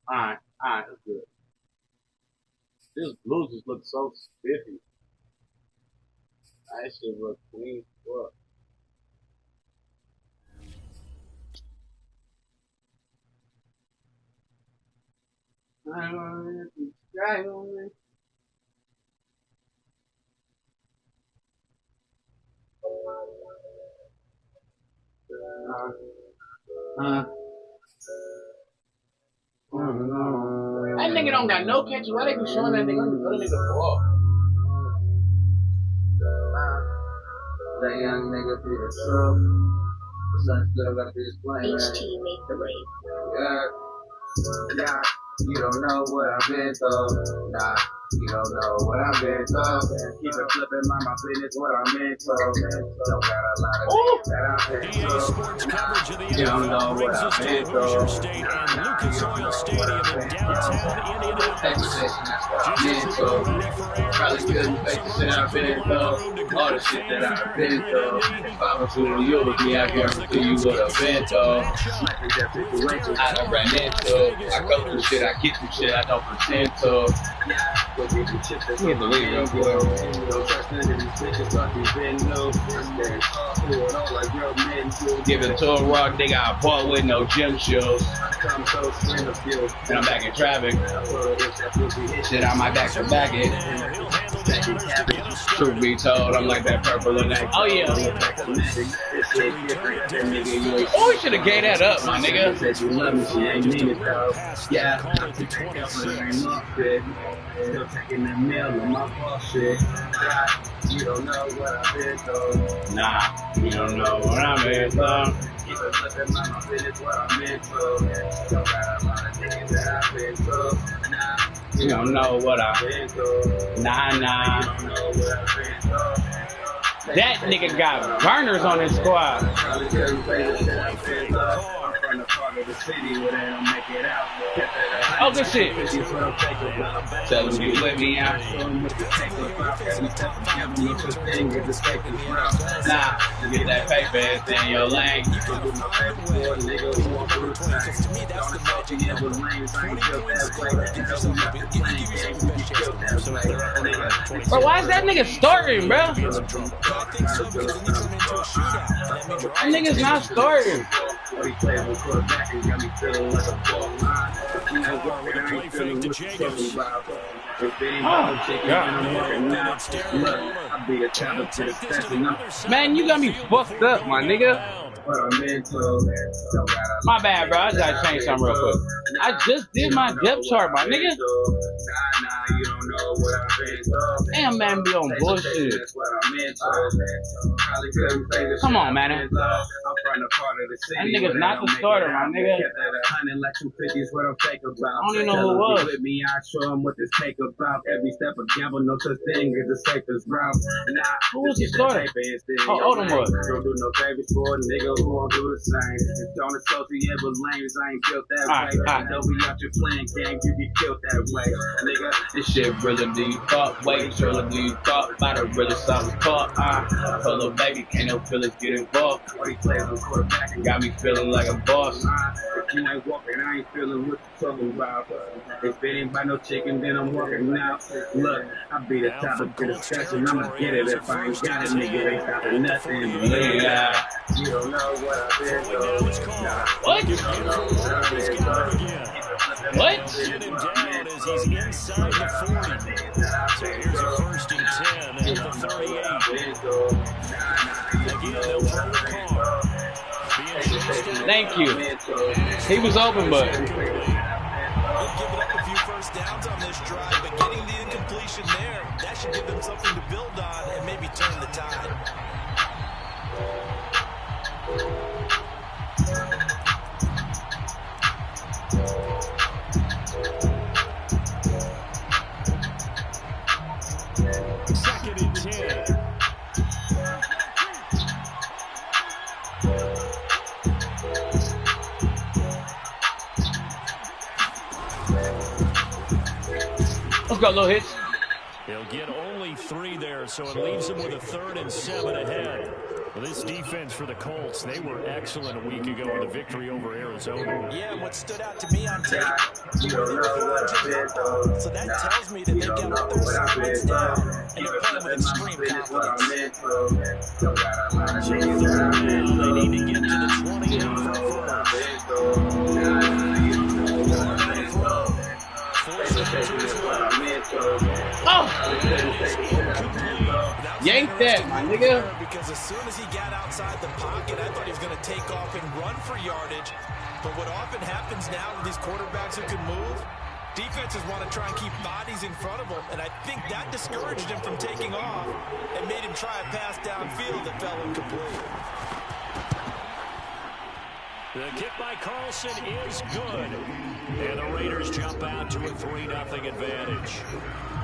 Alright, that's good. This blue just looks so spiffy. That shit look clean. What? I don't have to try on it. That nigga don't got no catches. Why they be showing that nigga? Let me nigga ball. That young nigga be the truth. The son still gotta be displaying. HT make the wave. Yeah. You don't know what I've been through. Nah. You don't know what I've been through. Keep it flipping, mind my business, what I'm into. Don't got a lot of things that I've been through. You don't know what I've been through. State and Lucas Oil Stadium in downtown Indianapolis. Probably couldn't fake the shit I've been through. All the shit that I've been through. If I was with you with me, I guarantee you would have been through. I done ran into. I go through shit, I get through shit, I don't pretend to. Can't believe it, boy. Give it to a raw nigga I bought with no gym shoes. And I'm back in traffic. Shit, I might back to back it. Truth be told, I'm like that purple and that. Oh yeah. Oh, we should have gave that up, my nigga. Still taking the mail on my bullshit. You don't know what I've been through. Nah, you don't know what I'm in through. Keep it flipping, mind my business, what I'm into. Don't got a lot of things that I've been through. Nah, you don't know what I've been through. Nah. You don't know what I've been through. That nigga got burners on his squad. From the part of the city where they don't make it out. Oh, good shit. Tell them you let me out. Nah, you get that paper and stay in your lane. Bro, why is that nigga starting, bro? That nigga's not starting. Man, you got me fucked up, my nigga. My bad, bro. I just gotta change something real quick. I just did my depth chart, my nigga. Damn, man, be on bullshit. Come on, man. That nigga's not the starter, my nigga. I don't even know who it was. Who was the starter? Oh, Odom was. Don't associate with lames, I ain't built that way. Don't be out your playing games, you get killed that way. Nigga, this shit really do you thought, wait, surely do you thought about a really solid call. I told little baby, can't no feelings get involved. Got me feeling like a boss. If you ain't walking, I ain't feeling what you talking about. If it ain't by no chicken, then I'm walking now. Look, I be the topic of discussion, I'ma get it. If I ain't got it, nigga, ain't stopping nothing. Yeah. You don't know what I've been through. What? You don't know what I've been through. What? Sit him down as he's inside the 40. So here's a 1st and 10 at the 38. Again, they'll throw the call. Thank you. He was open, but They'll give it up a few first downs on this drive, but getting the incompletion there, that should give them something to build on and maybe turn the tide. Second and 10. let's go, little hits. He'll get only 3 there, so it leaves him with a 3rd and 7 ahead. Well, this defense for the Colts, they were excellent a week ago in the victory over Arizona. Yeah, what stood out to me on tape, so that tells me that they got all their assignments down and they're playing with extreme confidence. So now they need to get to the 28 for Yank that, my nigga. Because as soon as he got outside the pocket, I thought he was going to take off and run for yardage. But what often happens now with these quarterbacks who can move, defenses want to try and keep bodies in front of him, and I think that discouraged him from taking off and made him try a pass downfield that fell incomplete. The kick by Carlson is good. And the Raiders jump out to a 3-0 advantage.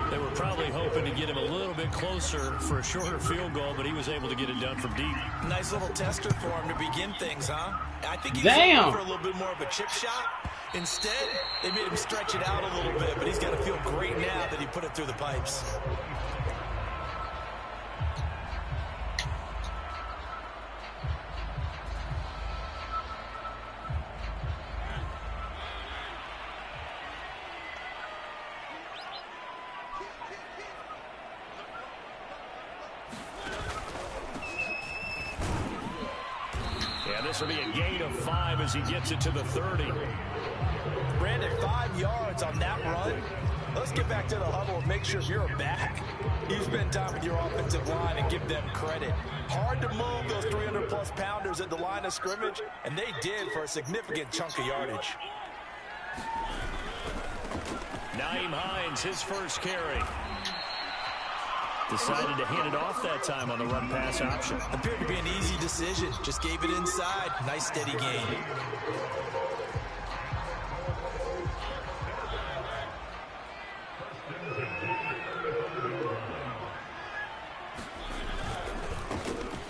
They were probably hoping to get him a little bit closer for a shorter field goal, but he was able to get it done from deep. Nice little tester for him to begin things, huh? I think he was looking for a little bit more of a chip shot. Instead, they made him stretch it out a little bit, but he's got to feel great now that he put it through the pipes. This will be a gain of 5 as he gets it to the 30. Brandon, 5 yards on that run. Let's get back to the huddle and make sure you're back. You spend time with your offensive line and give them credit. Hard to move those 300-plus pounders at the line of scrimmage, and they did for a significant chunk of yardage. Nyheim Hines, his first carry. Decided to hand it off that time on the run-pass option. Appeared to be an easy decision. Just gave it inside. Nice, steady gain.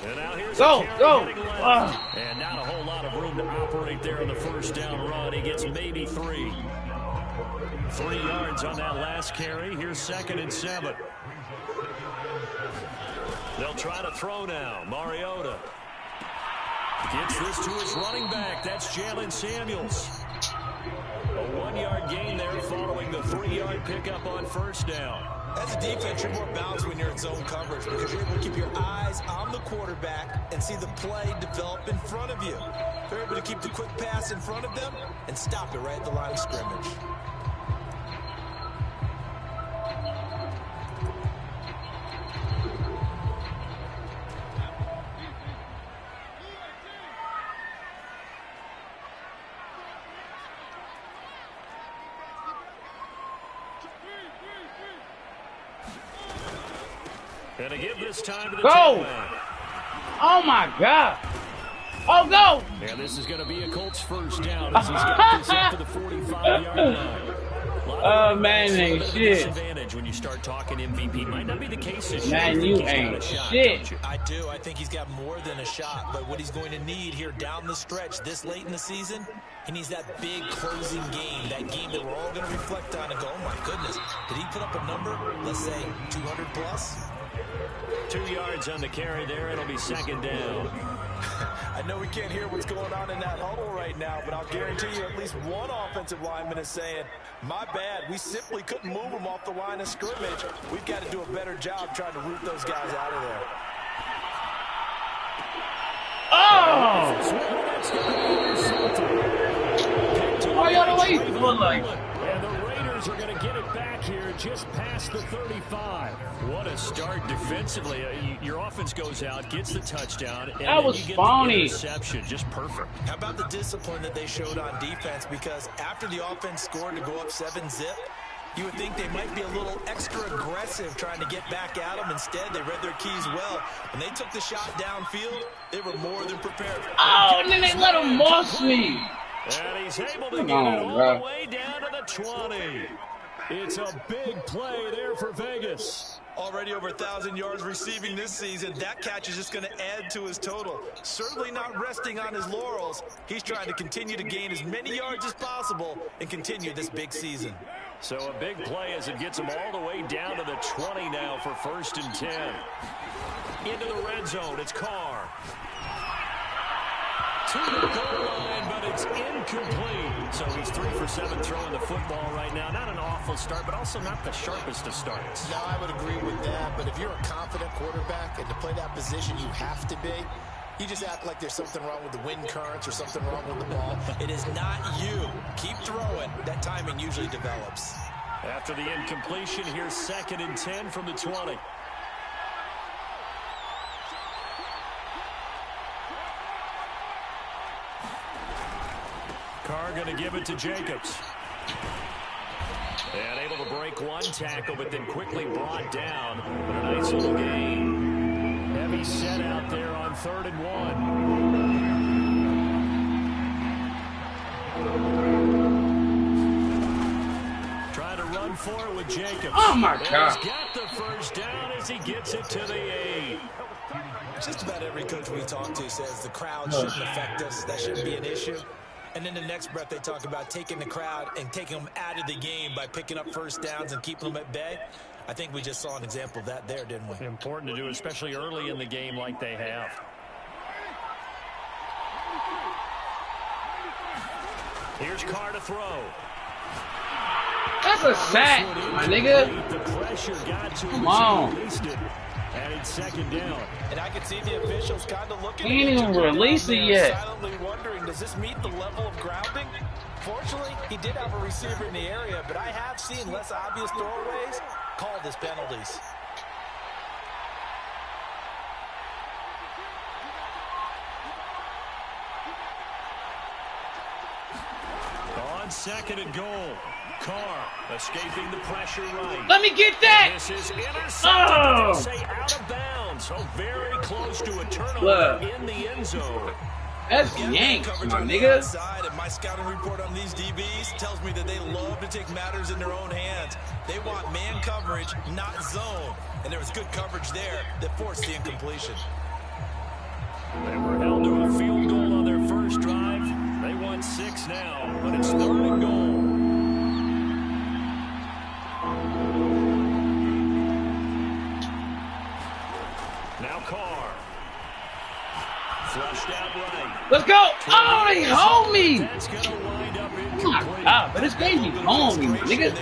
And now here's go. And not a whole lot of room to operate there on the first down run. He gets maybe 3. 3 yards on that last carry. Here's 2nd and 7. They'll try to throw now. Mariota gets this to his running back. That's Jalen Samuels. A 1-yard gain there following the 3-yard pickup on first down. As a defense, you're more balanced when you're in zone coverage because you're able to keep your eyes on the quarterback and see the play develop in front of you. They're able to keep the quick pass in front of them and stop it right at the line of scrimmage. And to give this time to the go! Oh my God! Oh, go! And this is going to be a Colts first down as he's got this up to the 45-yard line. Oh man, ain't shit. Advantage when you start talking MVP. Might not be the case this year. Man, you ain't shit. I do. I think he's got more than a shot. But what he's going to need here down the stretch this late in the season, he needs that big closing game. That game that we're all going to reflect on and go, oh my goodness, did he put up a number, let's say 200 plus? 2 yards on the carry there. It'll be 2nd down. I know we can't hear what's going on in that huddle right now, but I'll guarantee you at least one offensive lineman is saying, my bad, we simply couldn't move them off the line of scrimmage. We've got to do a better job trying to root those guys out of there. Oh! Oh, y'all the way you feel like. And the Raiders are going to get it back here just past the 35. What a start defensively. Your offense goes out, gets the touchdown, and that was you get phony. the interception. Just perfect. How about the discipline that they showed on defense? Because after the offense scored to go up 7-zip, you would think they might be a little extra aggressive trying to get back at them. Instead, they read their keys well. When they took the shot downfield, they were more than prepared. Oh, and then they let him moss me. And he's able to get it all the way down to the 20. It's a big play there for Vegas. Already over 1,000 yards receiving this season. That catch is just going to add to his total. Certainly not resting on his laurels. He's trying to continue to gain as many yards as possible and continue this big season. So a big play as it gets him all the way down to the 20 now for 1st and 10. Into the red zone, it's Carr. to the goal line, but it's incomplete. So he's 3 for 7 throwing the football right now. Not an awful start, but also not the sharpest of starts. No, I would agree with that. But if you're a confident quarterback and to play that position, you have to be. You just act like there's something wrong with the wind currents or something wrong with the ball. It is not you. Keep throwing. That timing usually develops. After the incompletion, here's 2nd and 10 from the 20. Carr going to give it to Jacobs. And able to break one tackle, but then quickly brought down. But a nice little gain. Heavy set out there on 3rd and 1. Trying to run for it with Jacobs. Oh, my God. He's got the first down as he gets it to the 8. Just about every coach we talk to says the crowd shouldn't affect us. That shouldn't be an issue. And then the next breath they talk about taking the crowd and taking them out of the game by picking up first downs and keeping them at bay. I think we just saw an example of that there, didn't we? Important to do, especially early in the game like they have. Here's Carr to throw. That's a sack, my nigga. The pressure got to him. Come on. And it's 2nd down. And I can see the officials kind of looking He ain't even released it yet. silently wondering, does this meet the level of grounding? Fortunately, he did have a receiver in the area, but I have seen less obvious throwaways called as penalties. On 2nd and goal. Carr escaping the pressure right. Let me get that. This is intercepted. Oh. Say out of bounds. So very close to a turnover in the end zone. That's yanked, my nigga. And my scouting report on these DBs tells me that they love to take matters in their own hands. They want man coverage, not zone. And there was good coverage there that forced the incompletion. They were held to a field goal on their first drive. They want 6 now, but it's 3rd and goal. Now Carr. Flushed out right. Let's go. Oh, they hold me. That's going to wind up My incomplete. God, but this game be on me, nigga.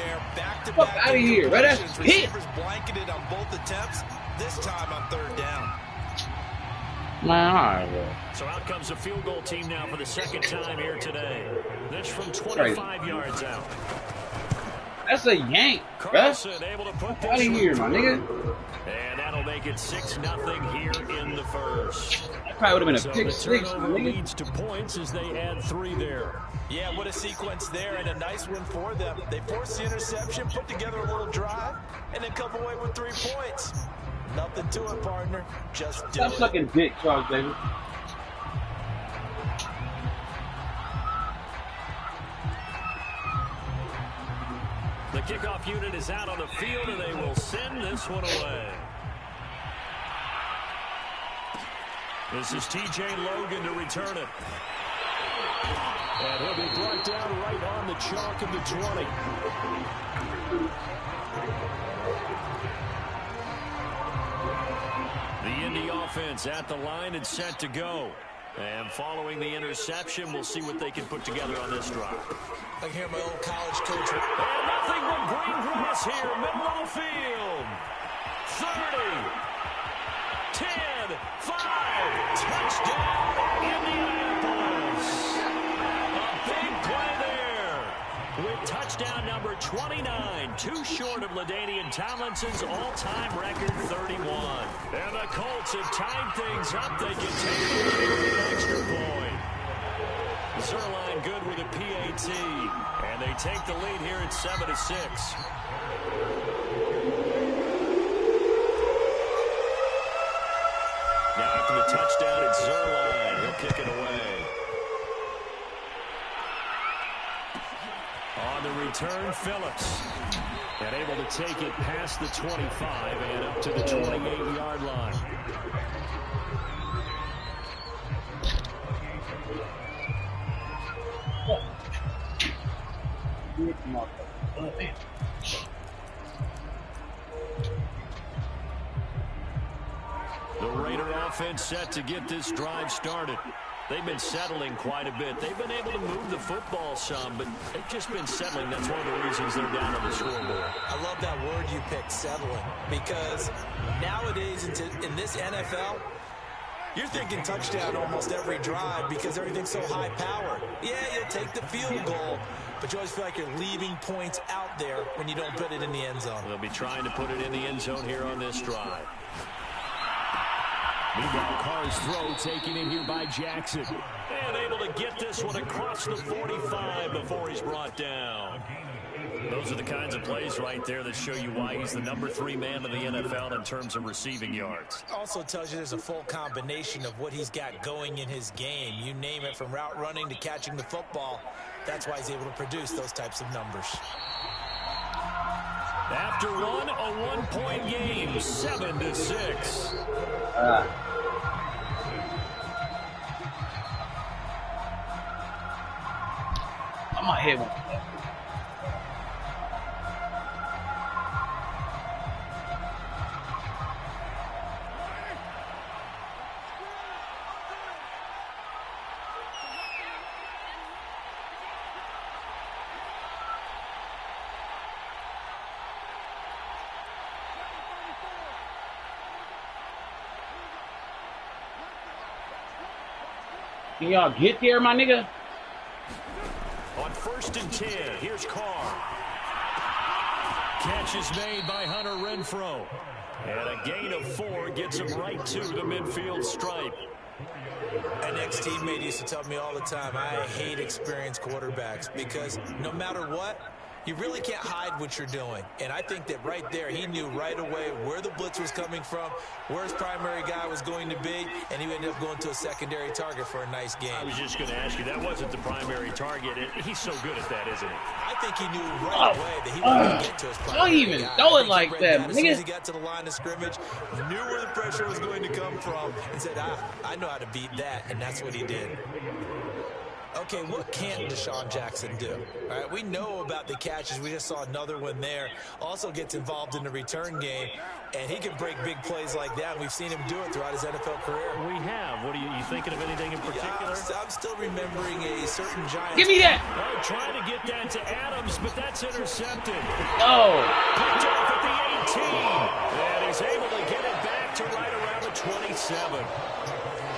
Fuck out of here, right? That's hit. Blanketed on both attempts, this time on 3rd down. Man, all right, bro. So out comes the field goal team now for the 2nd time here today. This from 25 yards out. That's a yank, bro. Carlson able to put Out this of here, one my through. nigga. And that'll make it 6-0 here in the first. That probably would have So been a pick the 6, my turnover nigga. leads to points as they add 3 there. Yeah, what a sequence there, and a nice win for them. They forced the interception, put together a little drive, and then come away with 3 points. Nothing to it, partner. Just do Stop it. sucking dick, Charles Davis. The kickoff unit is out on the field, and they will send this one away. This is T.J. Logan to return it. And he'll be brought down right on the chalk of the 20. The Indy offense at the line and set to go. And following the interception, we'll see what they can put together on this drive. I hear my old college coach. And nothing but green grass here, middle of the field. 30, 10, 5, touchdown, Indianapolis. A big play there with touchdown number 29, too short of LaDainian Tomlinson's all-time record 31. And the Colts have tied things up. They can take it with an extra point. Zerline good with a PAT, and they take the lead here at 7-6. Now after the touchdown, it's Zerline. He'll kick it away. On the return, Phillips. And able to take it past the 25 and up to the 28-yard line. The Raider offense set to get this drive started. They've been settling quite a bit. They've been able to move the football some, but they've just been settling. That's one of the reasons they're down on the scoreboard. I love that word you picked, settling, because nowadays in this NFL, you're thinking touchdown almost every drive because everything's so high-powered. Yeah, you'll take the field goal, but you always feel like you're leaving points out there when you don't put it in the end zone. They'll be trying to put it in the end zone here on this drive. Meanwhile, Carr's throw taken in here by Jackson. And able to get this one across the 45 before he's brought down. Those are the kinds of plays right there that show you why he's the #3 man in the NFL in terms of receiving yards. Also tells you there's a full combination of what he's got going in his game. You name it, from route running to catching the football. That's why he's able to produce those types of numbers. After one, a one-point game, 7-6. I'm gonna hit one. Can y'all get there, my nigga? On 1st and 10, here's Carr. Catch is made by Hunter Renfrow. And a gain of 4 gets him right to the midfield stripe. An ex-teammate used to tell me all the time, I hate experienced quarterbacks because no matter what, you really can't hide what you're doing. And I think that right there, he knew right away where the blitz was coming from, where his primary guy was going to be, and he ended up going to a secondary target for a nice game. I was just going to ask you, that wasn't the primary target. He's so good at that, isn't he? I think he knew right away that he was going to get to his primary don't even guy. throw it like that, As soon as nigga. he got to the line of scrimmage, knew where the pressure was going to come from, and said, I know how to beat that, and that's what he did. Okay, what can't Deshaun Jackson do? All right, we know about the catches. We just saw another one there. Also gets involved in the return game, and he can break big plays like that. We've seen him do it throughout his NFL career. We have. What are you thinking of anything in particular? I'm still remembering a certain Giants. Give me that. Oh, trying to get that to Adams, but that's intercepted. Oh. Picked off at the 18. And he's able to get it back to right around the 27.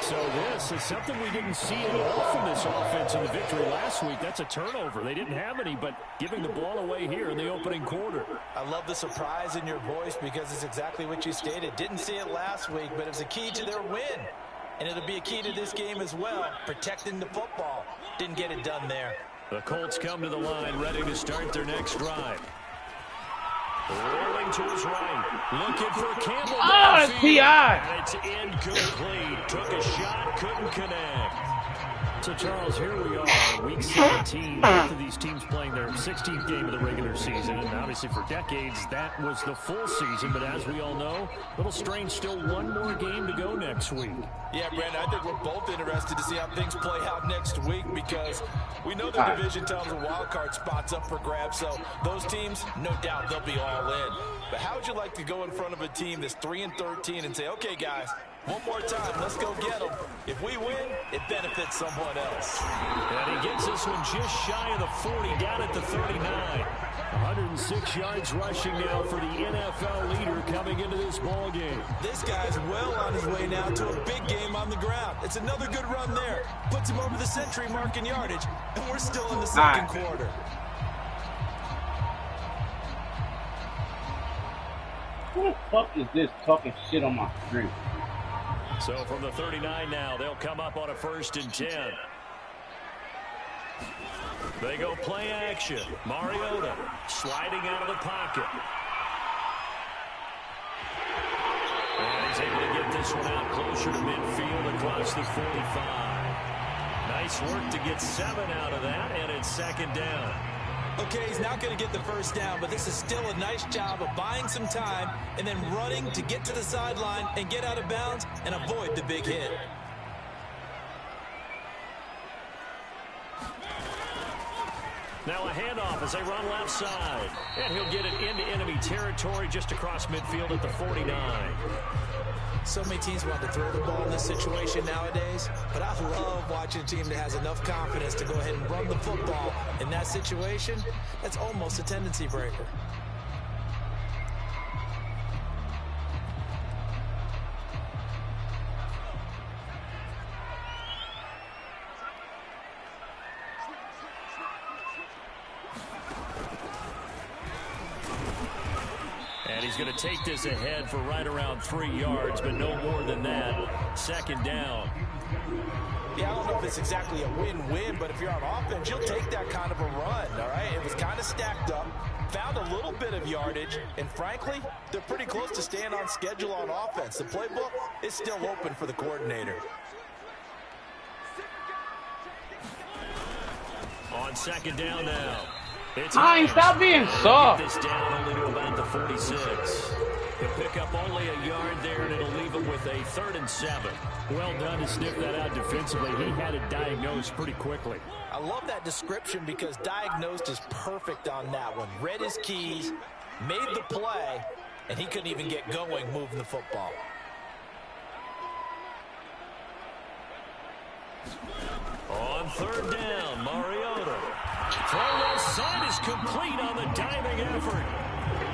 So this is something we didn't see at all from this offense in the victory last week. That's a turnover. They didn't have any, but giving the ball away here in the opening quarter. I love the surprise in your voice because it's exactly what you stated. Didn't see it last week, but it was a key to their win. And it'll be a key to this game as well, protecting the football. Didn't get it done there. The Colts come to the line, ready to start their next drive. Rolling to his right. Looking for Campbell. Oh, it's PI. And it's incomplete. Took a shot, couldn't connect. So, Charles, here we are, week 17. Both of these teams playing their 16th game of the regular season. And obviously for decades, that was the full season. But as we all know, a little strange, still one more game to go next week. Yeah, Brandon, I think we're both interested to see how things play out next week because we know the division tells a wild card spots up for grabs. So those teams, no doubt, they'll be all in. But how would you like to go in front of a team that's 3-13 and say, okay, guys, one more time, let's go get them. If we win, it benefits someone else. And he gets this one just shy of the 40, down at the 39. 106 yards rushing now for the NFL leader coming into this ball game. This guy's well on his way now to a big game on the ground. It's another good run there. Puts him over the century mark in yardage, and we're still in the second quarter. Who the fuck is this talking shit on my screen? So from the 39 now, they'll come up on a 1st and 10. They go play action. Mariota sliding out of the pocket. And he's able to get this one out closer to midfield across the 45. Nice work to get 7 out of that, and it's 2nd down. Okay, he's not going to get the first down, but this is still a nice job of buying some time and then running to get to the sideline and get out of bounds and avoid the big hit. Now a handoff as they run left side. And he'll get it into enemy territory just across midfield at the 49. So many teams want to throw the ball in this situation nowadays, but I love watching a team that has enough confidence to go ahead and run the football. In that situation, that's almost a tendency breaker. He's going to take this ahead for right around 3 yards, but no more than that. Second down. Yeah, I don't know if it's exactly a win-win, but if you're on offense, you'll take that kind of a run, all right? It was kind of stacked up, found a little bit of yardage, and frankly, they're pretty close to staying on schedule on offense. The playbook is still open for the coordinator. On second down now. Hines, stop being soft. This down only to about the 46. He'll pick up only a yard there, and it'll leave him with a 3rd and 7. Well done to sniff that out defensively. He had it diagnosed pretty quickly. I love that description because diagnosed is perfect on that one. Read his keys, made the play, and he couldn't even get going moving the football. On 3rd down, Mariota. Throw left side is complete on the diving effort.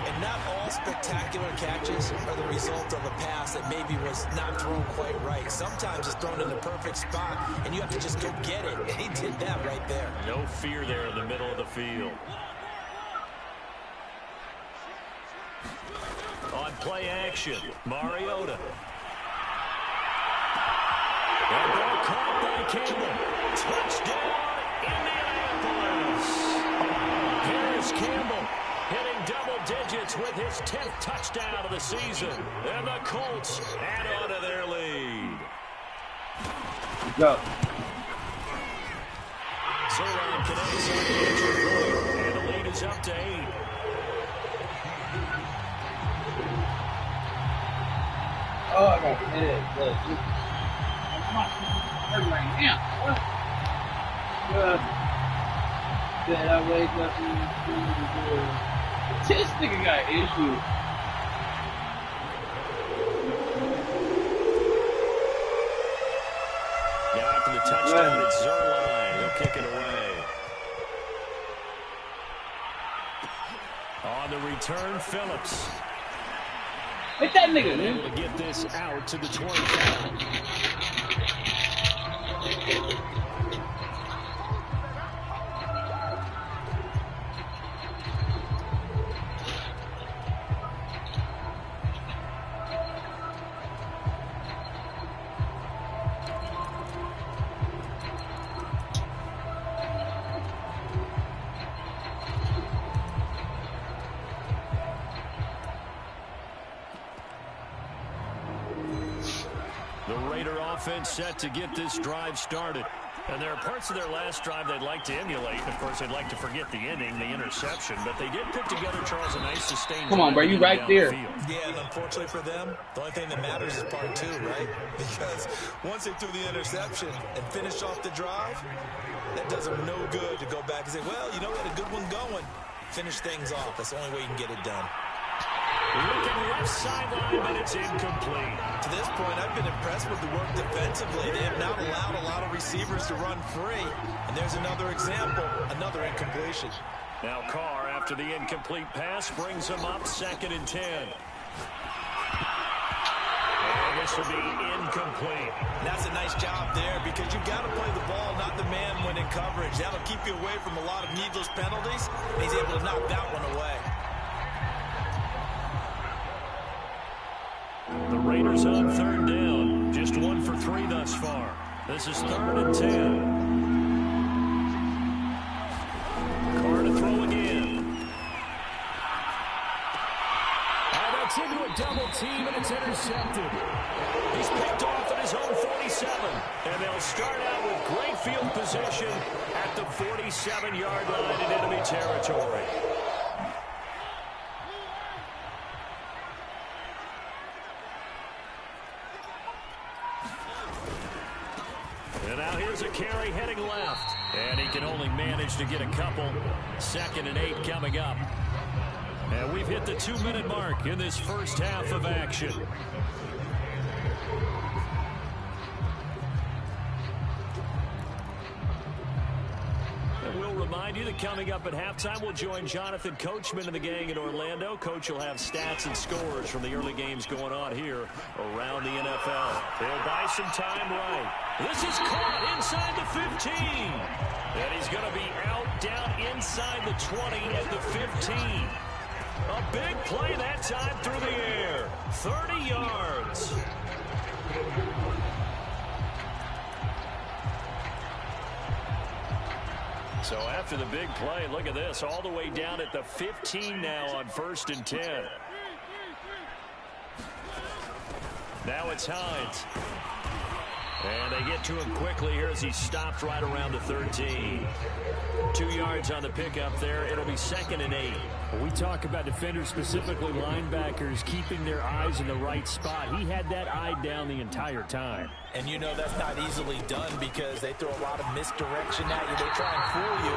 And not all spectacular catches are the result of a pass that maybe was not thrown quite right. Sometimes it's thrown in the perfect spot, and you have to just go get it. And he did that right there. No fear there in the middle of the field. On play action, Mariota. And ball caught by Campbell. Touchdown, Indianapolis. Here's Campbell hitting double digits with his 10th touchdown of the season. And the Colts add on to their lead. Go. Zerline connects on the extra point, and the lead is up to 8. Oh, I got hit. Look. Come on. Right now. Then I wake up and this nigga got issues. Now after the touchdown, it's Zerline. He'll kick it away. On the return, Phillips. Hit that nigga, man. Able to get this out to the 25. Offense set to get this drive started. And there are parts of their last drive they'd like to emulate. Of course, they'd like to forget the ending, the interception. But they did put together, Charles, a nice sustained. Come on, bro, you right there. Yeah, and unfortunately for them, the only thing that matters is part 2, right? Because once they threw the interception and finished off the drive, that does them no good to go back and say, well, you know, we had a good one going. Finish things off. That's the only way you can get it done. Looking left sideline, but it's incomplete. To this point, I've been impressed with the work defensively. They have not allowed a lot of receivers to run free. And there's another example, another incompletion. Now Carr, after the incomplete pass, brings him up 2nd and 10. And this will be incomplete. That's a nice job there because you've got to play the ball, not the man when in coverage. That'll keep you away from a lot of needless penalties. And he's able to knock that one away. The Raiders on 3rd down. Just 1 for 3 thus far. This is 3rd and 10. Carr to throw again. And that's into a double team, and it's intercepted. He's picked off at his own 47. And they'll start out with great field position at the 47-yard line in enemy territory. And now here's a carry heading left. And he can only manage to get a couple. 2nd and 8 coming up. And we've hit the 2-minute mark in this first half of action. We'll remind you that coming up at halftime, we'll join Jonathan Coachman and the gang in Orlando. Coach will have stats and scores from the early games going on here around the NFL. He'll buy some time right. This is caught inside the 15. And he's going to be out down inside the 20 at the 15. A big play that time through the air. 30 yards. So after the big play, look at this, all the way down at the 15 now on 1st and 10. Now it's Hines. And they get to him quickly here as he stopped right around the 13. 2 yards on the pickup there. It'll be 2nd and 8. We talk about defenders, specifically linebackers, keeping their eyes in the right spot. He had that eye down the entire time. And you know that's not easily done because they throw a lot of misdirection at you. They try and fool you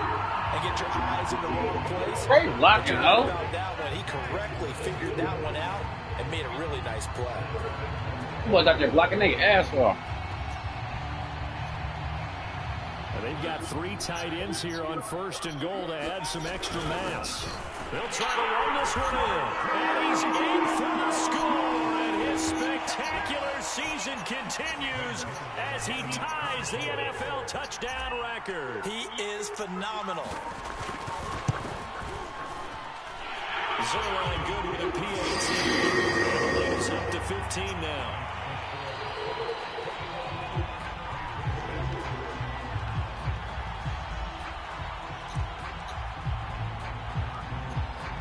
and get your eyes in the wrong place. Great blocking, though. That one, he correctly figured that one out and made a really nice play. Boys out there blocking their ass off. They've got 3 tight ends here on 1st and goal to add some extra mass. They'll try to run this one in. And he's in for the score. And his spectacular season continues as he ties the NFL touchdown record. He is phenomenal. Zerline good with a PAT. And the lead is up to 15 now.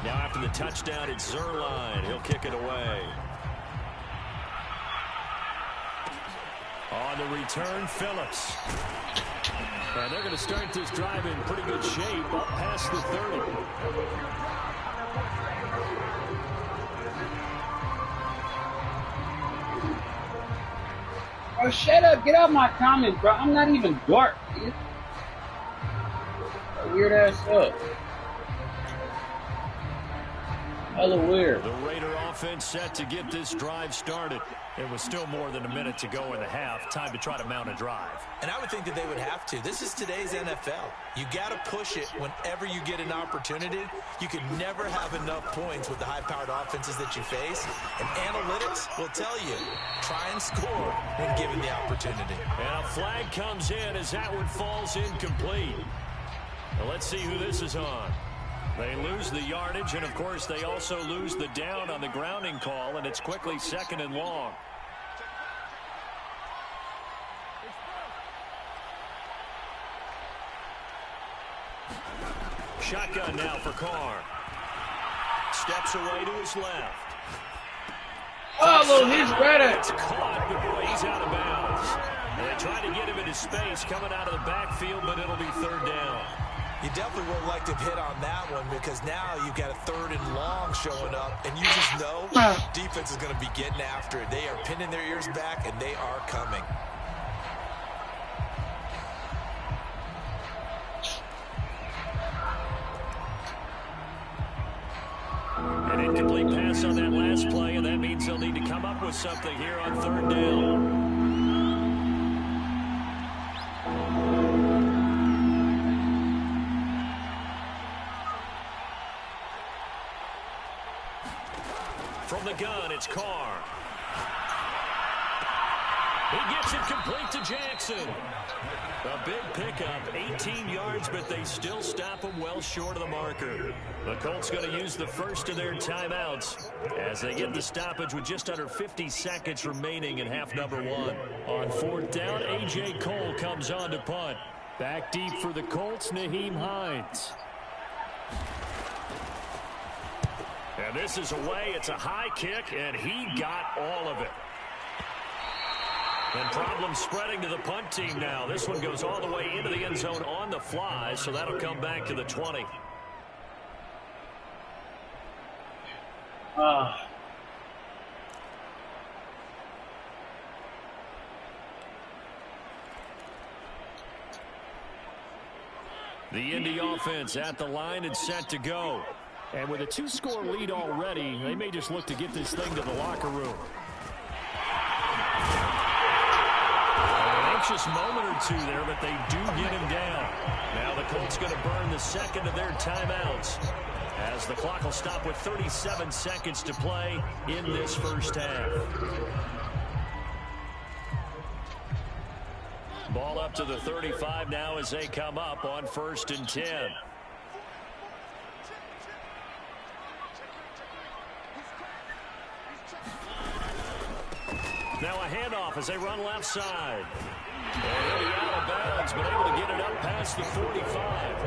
Now after the touchdown, it's Zerline. He'll kick it away. On the return, Phillips. And they're going to start this drive in pretty good shape up past the 30. Oh, shut up. Get out my comments, bro. I'm not even dark, dude. Weird ass up. Hella weird. The Raider offense set to get this drive started. It was still more than a minute to go in the half. Time to try to mount a drive. And I would think that they would have to. This is today's NFL. You got to push it whenever you get an opportunity. You can never have enough points with the high-powered offenses that you face. And analytics will tell you, try and score when given the opportunity. And a flag comes in as that one falls incomplete. Now let's see who this is on. They lose the yardage, and, of course, they also lose the down on the grounding call, and it's quickly 2nd and long. Shotgun now for Carr. Steps away to his left. Oh, he's ready. It's caught, but boy, he's out of bounds. And they try to get him into space coming out of the backfield, but it'll be 3rd down. You definitely would like to hit on that one because now you've got a 3rd and long showing up, and you just know defense is going to be getting after it. They are pinning their ears back, and they are coming. An incomplete pass on that last play, and that means they'll need to come up with something here on 3rd down. From the gun, it's Carr. He gets it complete to Jackson. A big pickup, 18 yards, but they still stop him well short of the marker. The Colts going to use the first of their timeouts as they get the stoppage with just under 50 seconds remaining in half number 1. On 4th down, A.J. Cole comes on to punt. Back deep for the Colts, Nyheim Hines. And this is away. It's a high kick, and he got all of it. And problems spreading to the punt team now. This one goes all the way into the end zone on the fly, so that'll come back to the 20. The Indy offense at the line and set to go. And with a 2-score lead already, they may just look to get this thing to the locker room. An anxious moment or two there, but they do get him down. Now the Colts going to burn the second of their timeouts, as the clock will stop with 37 seconds to play in this first half. Ball up to the 35 now as they come up on 1st and 10. Now a handoff as they run left side. And he'll be out of bounds, but able to get it up past the 45.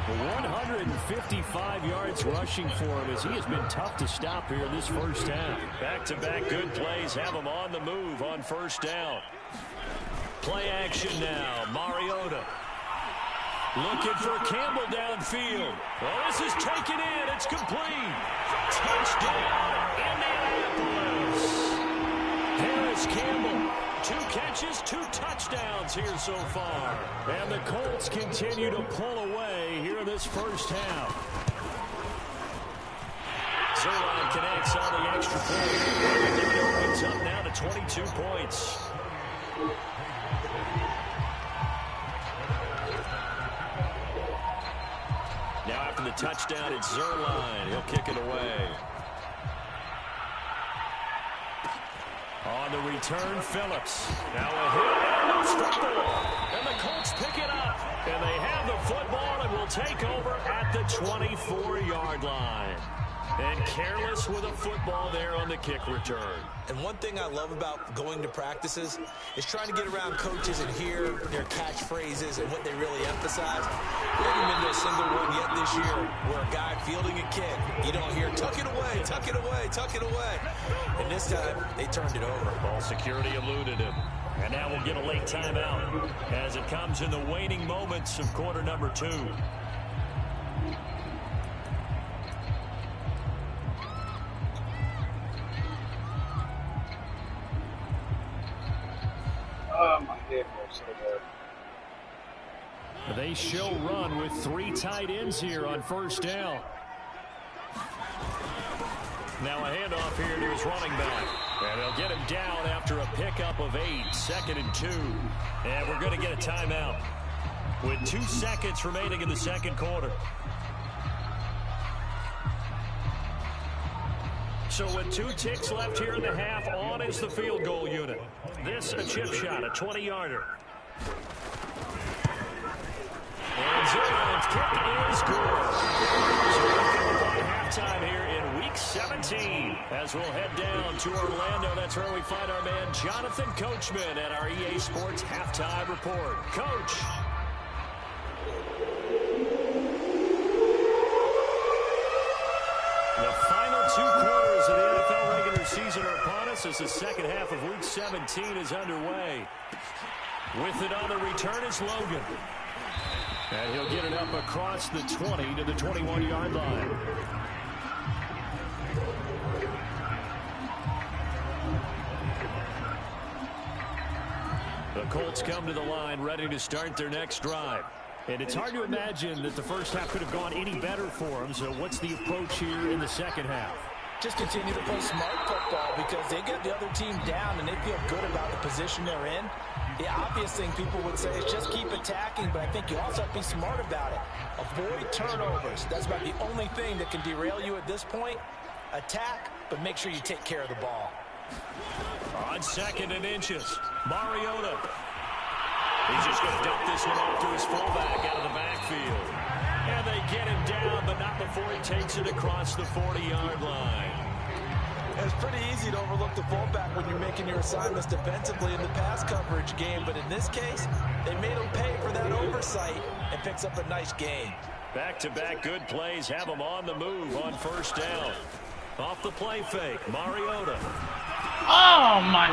155 yards rushing for him, as he has been tough to stop here in this first half. Back-to-back good plays have him on the move on 1st down. Play action now. Mariota looking for Campbell downfield. Oh, this is taken in. It's complete. Touchdown, Indianapolis. Harris Campbell, 2 catches, 2 touchdowns here so far. And the Colts continue to pull away here in this first half. Zerline connects on the extra point. It opens up now to 22 points. Now after the touchdown, it's Zerline. He'll kick it away. On the return, Phillips. Now a hit and a football. And the Colts pick it up. And they have the football and will take over at the 24-yard line. And careless with a football there on the kick return. And one thing I love about going to practices is trying to get around coaches and hear their catchphrases and what they really emphasize. We haven't been to a single one yet this year where a guy fielding a kick, you don't hear, tuck it away, tuck it away, tuck it away. And this time, they turned it over. Ball security eluded him. And now we'll get a late timeout as it comes in the waning moments of quarter number 2. My head hurts so bad. They show run with 3 tight ends here on 1st down. Now a handoff here to his running back. And they'll get him down after a pickup of 8, 2nd and 2. And we're going to get a timeout with 2 seconds remaining in the second quarter. So with 2 ticks left here in the half, on is the field goal unit. This a chip shot, a 20-yarder. And Zerline's kick is good. So we're going to halftime here in Week 17. As we'll head down to Orlando, that's where we find our man Jonathan Coachman at our EA Sports Halftime Report. Coach. The final 2 quarters of the NFL regular season are upon us as the second half of Week 17 is underway. With it on the return is Logan. And he'll get it up across the 20 to the 21-yard line. The Colts come to the line ready to start their next drive. And it's hard to imagine that the first half could have gone any better for them. So what's the approach here in the second half? Just continue to play smart football because they get the other team down and they feel good about the position they're in. The obvious thing people would say is just keep attacking, but I think you also have to be smart about it. Avoid turnovers. That's about the only thing that can derail you at this point. Attack, but make sure you take care of the ball. On 2nd and inches, Mariota. He's just going to dump this one off to his fullback out of the backfield. And they get him down, but not before he takes it across the 40-yard line. It's pretty easy to overlook the fullback when you're making your assignments defensively in the pass coverage game, but in this case, they made him pay for that oversight and picks up a nice gain. Back-to-back good plays have him on the move on 1st down. Off the play fake, Mariota. Oh, my.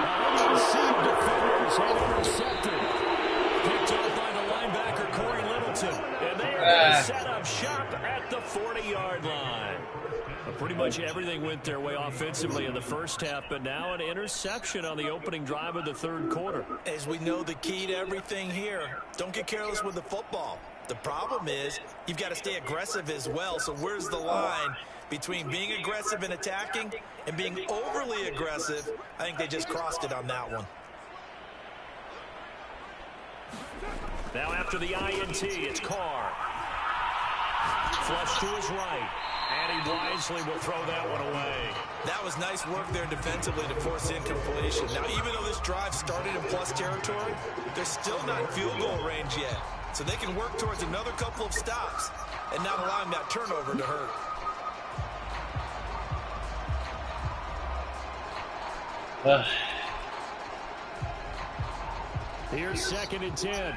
Defenders have intercepted. Picked up by the linebacker, Corey Littleton. And they are going to set up shop at the 40-yard line. Pretty much everything went their way offensively in the first half, but now an interception on the opening drive of the 3rd quarter. As we know, the key to everything here, don't get careless with the football. The problem is you've got to stay aggressive as well. So where's the line between being aggressive and attacking and being overly aggressive? I think they just crossed it on that one. Now after the INT, it's Carr. Flush to his right. And he wisely will throw that one away. That was nice work there defensively to force incompletion. Now, even though this drive started in plus territory, they're still not in field goal range yet. So they can work towards another couple of stops and not allowing that turnover to hurt. Here's 2nd and 10.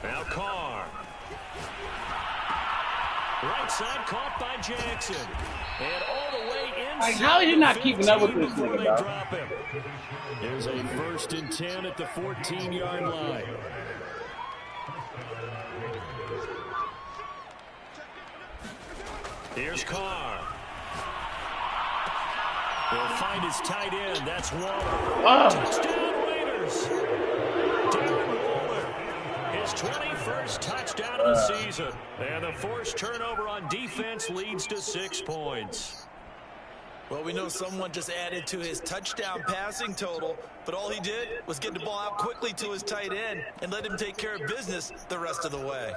Now Carr. Right side caught by Jackson. And all the way inside. Like, how are you not keeping up with this nigga, dog? Drop him. There's a 1st and 10 at the 14-yard line. Here's Carr. He'll find his tight end. That's Waller. Touchdown, Raiders. Darren Waller. His 21st touchdown of the season. And the forced turnover on defense leads to 6 points. Well, we know someone just added to his touchdown passing total, but all he did was get the ball out quickly to his tight end and let him take care of business the rest of the way.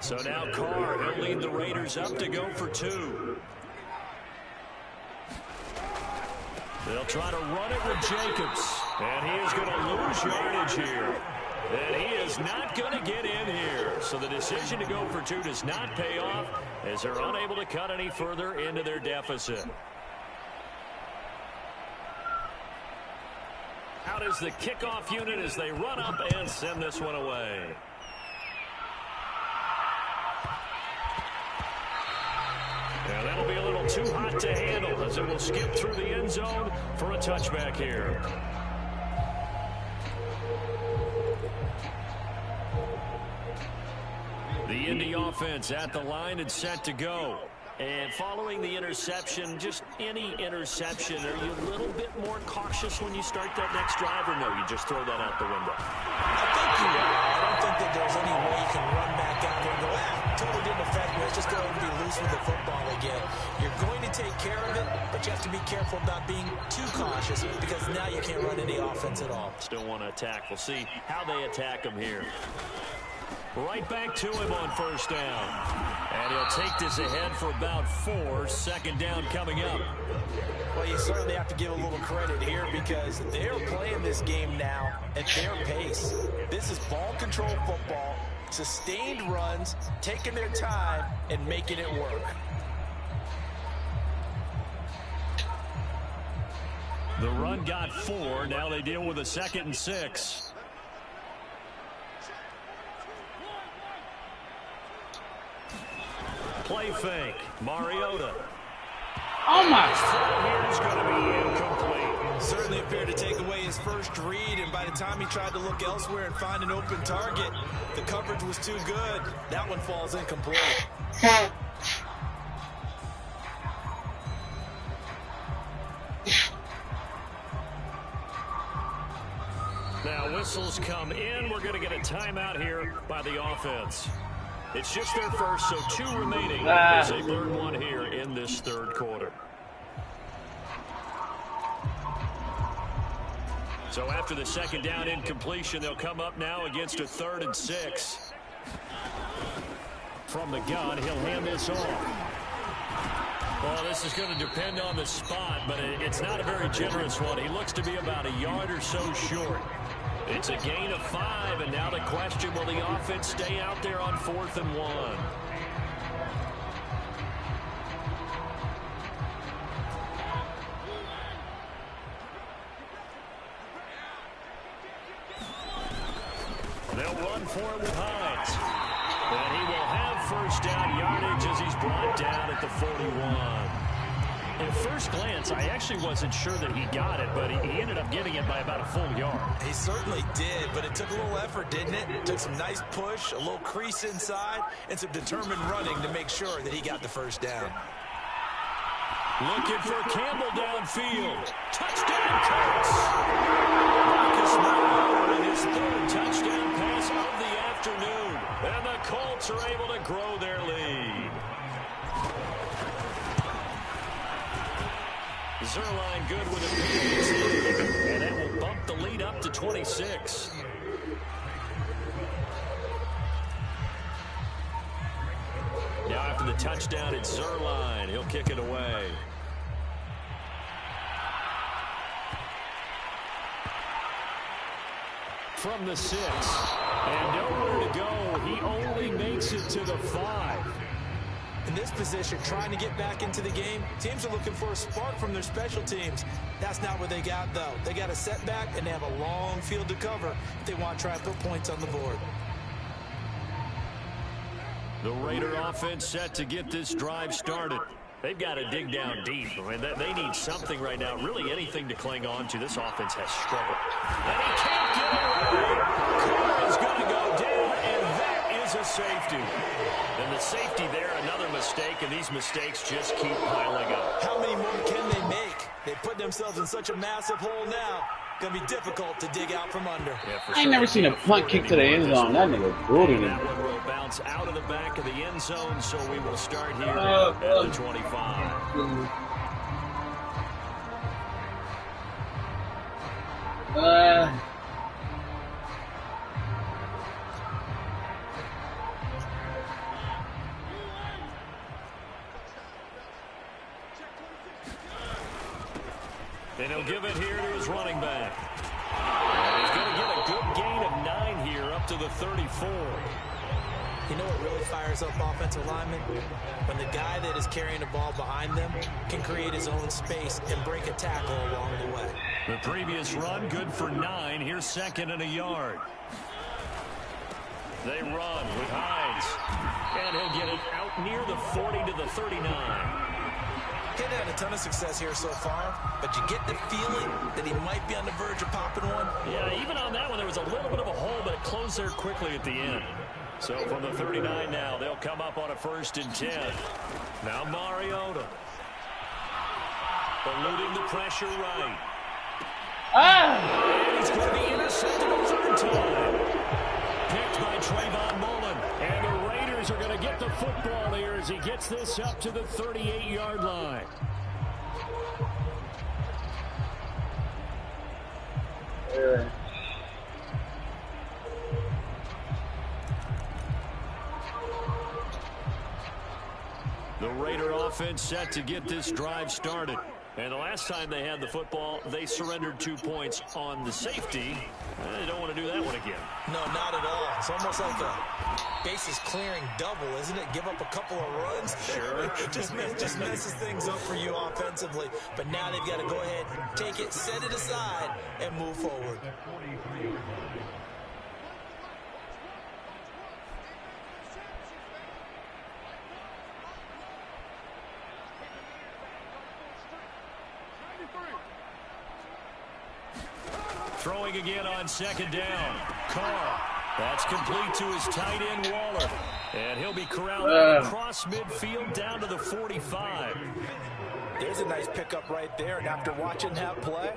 So now Carr, he'll lead the Raiders up to go for 2. They'll try to run it with Jacobs. And he is going to lose yardage here. And he is not going to get in here. So the decision to go for 2 does not pay off as they're unable to cut any further into their deficit. Out is the kickoff unit as they run up and send this one away. And that'll be a little too hot to handle as it will skip through the end zone for a touchback here. The Indy offense at the line and set to go. And following the interception, just any interception, are you a little bit more cautious when you start that next drive, or no, you just throw that out the window? I think you are. I don't think that there's any way you can run back out there and go, totally didn't affect me. Let's just go ahead and be loose with the football again. You're going to take care of it, but you have to be careful about being too cautious because now you can't run any offense at all. Still want to attack. We'll see how they attack him here. Right back to him on 1st down. And he'll take this ahead for about 4. 2nd down coming up. Well, you certainly have to give a little credit here because they're playing this game now at their pace. This is ball control football, sustained runs, taking their time, and making it work. The run got 4. Now they deal with a 2nd and 6. Play fake. Mariota. Oh my! His throw here is going to be incomplete. Certainly appeared to take away his first read, and by the time he tried to look elsewhere and find an open target, the coverage was too good. That one falls incomplete. Now whistles come in. We're going to get a timeout here by the offense. It's just their first, so 2 remaining as they burn 1 here in this 3rd quarter. So after the 2nd down incompletion, they'll come up now against a 3rd and 6. From the gun, he'll hand this off. Well, this is going to depend on the spot, but it's not a very generous one. He looks to be about a yard or so short. It's a gain of 5, and now the question, will the offense stay out there on 4th and 1? They'll run for it with Hines. And he will have 1st down yardage as he's brought down at the 41. At first glance, I actually wasn't sure that he got it, but he ended up getting it by about a full yard. He certainly did, but it took a little effort, didn't it? It took some nice push, a little crease inside, and some determined running to make sure that he got the 1st down. Looking for Campbell downfield. Touchdown, Colts. Marcus Mariota with his third touchdown pass of the afternoon. And the Colts are able to grow their lead. Zerline good with a PAT. And that will bump the lead up to 26. Now after the touchdown, it's Zerline. He'll kick it away. From the 6. And nowhere to go. He only makes it to the 5. In this position, trying to get back into the game, teams are looking for a spark from their special teams. That's not what they got, though. They got a setback, and they have a long field to cover if they want to try and put points on the board. The Raider offense set to get this drive started. They've got to dig down deep. I mean, they need something right now, really anything to cling on to. This offense has struggled. And he can't get away. Carr is going to go down, and that is a safety. And the safety there, another mistake, and these mistakes just keep piling up. How many more can they make? They put themselves in such a massive hole now. Going to be difficult to dig out from under. Yeah, I ain't never seen a punt kick to the end zone. That nigga brutal. That one will bounce out of the back of the end zone, so we will start here at the 25. And he'll give it here to his running back. And he's going to get a good gain of 9 here up to the 34. You know what really fires up offensive linemen? When the guy that is carrying the ball behind them can create his own space and break a tackle along the way. The previous run, good for 9. Here's 2nd and a yard. They run with Hines. And he'll get it out near the 40 to the 39. He's had a ton of success here so far, but you get the feeling that he might be on the verge of popping one. Yeah, even on that one, there was a little bit of a hole, but it closed there quickly at the end. So from the 39 now, they'll come up on a 1st and 10. Now Mariota. Eluding the pressure right. And he's going to be intercepted a 3rd time. Picked by Trayvon Mullen. And the Raiders are going to get the football here as he gets this up to the 38-yard line. The Raider offense set to get this drive started. And the last time they had the football, they surrendered 2 points on the safety. They don't want to do that one again. No, not at all. It's almost like a bases clearing double, isn't it? Give up a couple of runs. Sure. just messes things up for you offensively. But now they've got to go ahead, take it, set it aside, and move forward. Throwing again on 2nd down. Carr. That's complete to his tight end, Waller. And he'll be corralled across midfield down to the 45. There's a nice pickup right there. And after watching that play,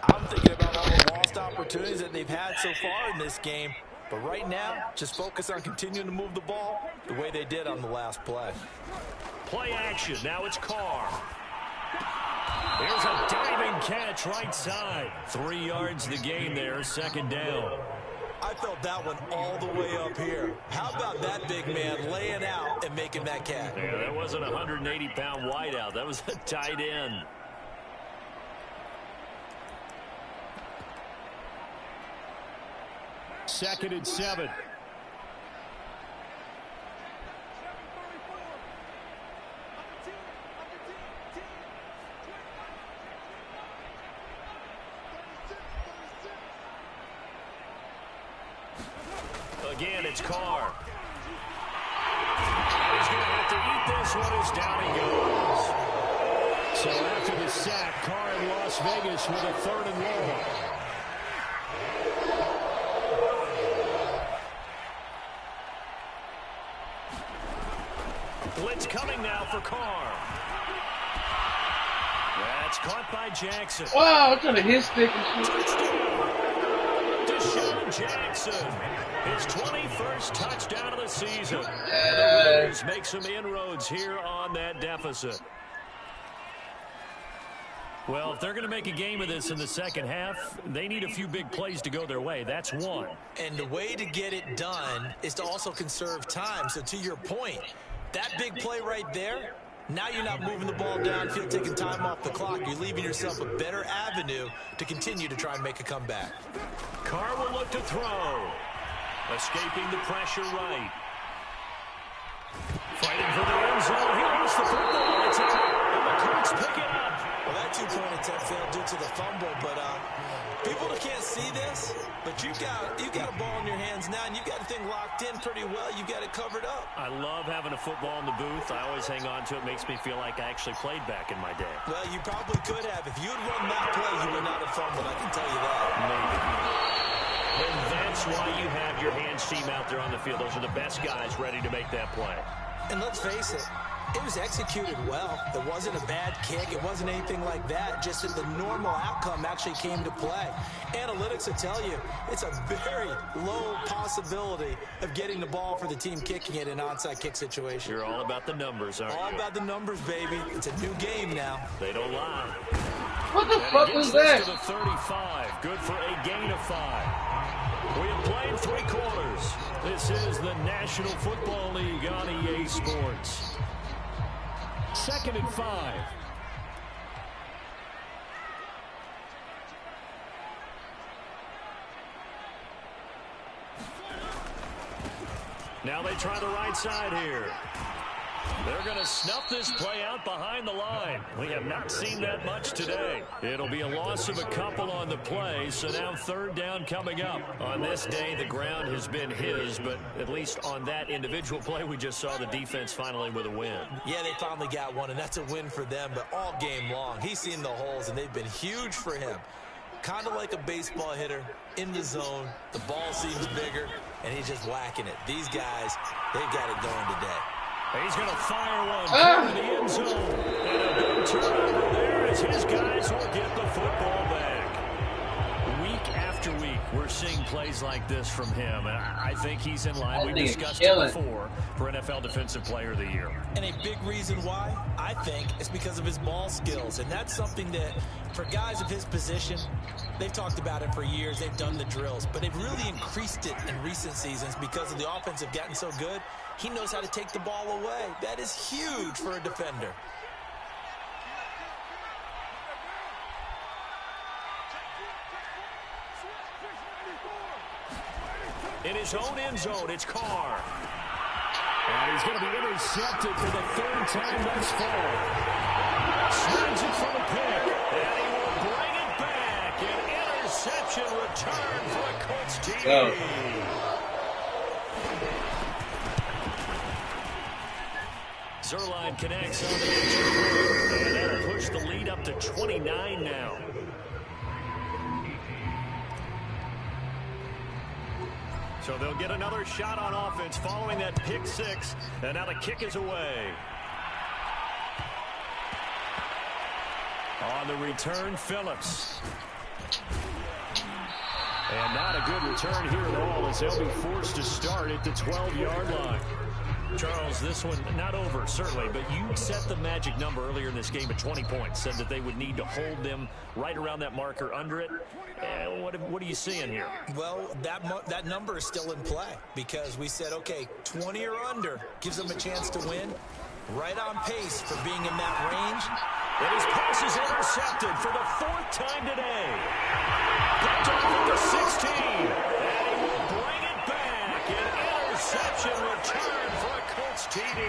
I'm thinking about all the lost opportunities that they've had so far in this game. But right now, just focus on continuing to move the ball the way they did on the last play. Play action. Now it's Carr. There's a diving catch right side. 3 yards the gain there, 2nd down. I felt that one all the way up here. How about that big man laying out and making that catch? Yeah, that wasn't a 180-pound wideout. That was a tight end. Second and 7. Again, it's Carr. He's going to have to eat this one as down he goes. So after the sack, Carr in Las Vegas with a 3rd and long. Blitz coming now for Carr. It's caught by Jackson. Wow, I'm trying to hit stick and shit. Deshaun Jackson, his 21st touchdown of the season. And the Raiders make some inroads here on that deficit. Well, if they're going to make a game of this in the second half, they need a few big plays to go their way. That's one. And the way to get it done is to also conserve time. So to your point, that big play right there, now you're not moving the ball downfield, taking time off the clock. You're leaving yourself a better avenue to continue to try and make a comeback. Carr will look to throw. Escaping the pressure right. Fighting for the end zone. He lost the football. It's out. And the Colts pick it up. Well, that two-point attempt failed due to the fumble, but people can't see this, but you got a ball in your hands now, and you got the thing locked in pretty well. You got it covered up. I love having a football in the booth. I always hang on to it. Makes me feel like I actually played back in my day. Well, you probably could have. If you had run that play, you would not have fumbled. I can tell you that. Maybe. And that's why you have your hands team out there on the field. Those are the best guys ready to make that play. And let's face it, it was executed well. It wasn't a bad kick. It wasn't anything like that. Just that the normal outcome actually came to play. Analytics will tell you it's a very low possibility of getting the ball for the team kicking it in an onside kick situation. You're all about the numbers, aren't you? All about the numbers, baby. It's a new game now. They don't lie. What the fuck was that? To the 35. Good for a gain of 5. We have played 3 quarters. This is the National Football League on EA Sports. 2nd and 5. Now they try the right side here. They're going to snuff this play out behind the line. We have not seen that much today. It'll be a loss of a couple on the play, so now 3rd down coming up. On this day, the ground has been his, but at least on that individual play, we just saw the defense finally with a win. Yeah, they finally got one, and that's a win for them, but all game long, he's seen the holes, and they've been huge for him. Kind of like a baseball hitter in the zone. The ball seems bigger, and he's just whacking it. These guys, they've got it going today. He's going to fire one in the end zone. And a big turnover there as his guys will get the football back. Week after week, we're seeing plays like this from him. And I think he's in line. We've discussed it before for NFL Defensive Player of the Year. And a big reason why, I think, is because of his ball skills. And that's something that, for guys of his position, they've talked about it for years. They've done the drills. But they've really increased it in recent seasons because of the offense have gotten so good. He knows how to take the ball away. That is huge for a defender. In his own end zone, it's Carr. And he's going to be intercepted for the 3rd time thus far. Swings it for the pick. And he will bring it back. An interception return for a Colts TD. Zerline connects on the injury, and that'll push the lead up to 29 now. So they'll get another shot on offense following that pick 6, and now the kick is away. On the return, Phillips. And not a good return here at all as they'll be forced to start at the 12-yard line. Charles, this one not over, certainly, but you set the magic number earlier in this game at 20 points, said that they would need to hold them right around that marker under it. What are you seeing here? Well, that number is still in play because we said, okay, 20 or under gives them a chance to win. Right on pace for being in that range. And his pass is intercepted for the 4th time today. Picked off at the 16. And he will bring it back. An interception return for a Colts TD.